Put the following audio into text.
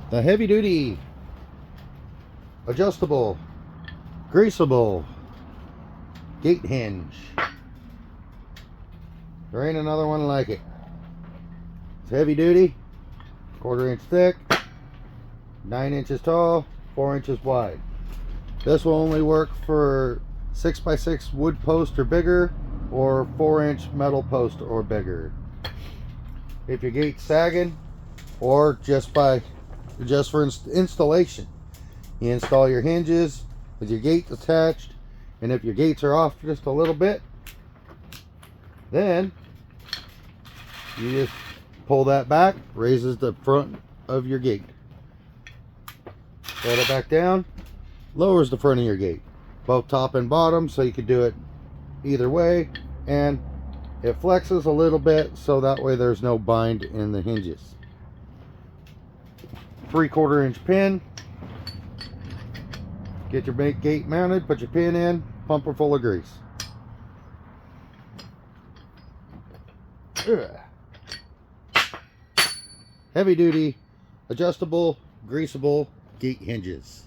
The heavy duty, adjustable, greasable gate hinge. There ain't another one like it. It's heavy duty, 1/4 inch thick, 9 inches tall, 4 inches wide. This will only work for 6x6 wood post or bigger, or 4-inch metal post or bigger. If your gate's sagging, or just for installation, you install your hinges with your gate attached, and if your gates are off just a little bit, then you just pull that back, raises the front of your gate. Set it back down, lowers the front of your gate, both top and bottom, so you can do it either way, and it flexes a little bit so that way there's no bind in the hinges. 3/4 inch pin. Get your gate mounted, put your pin in, pump her full of grease. Ugh. Heavy duty, adjustable, greasable gate hinges.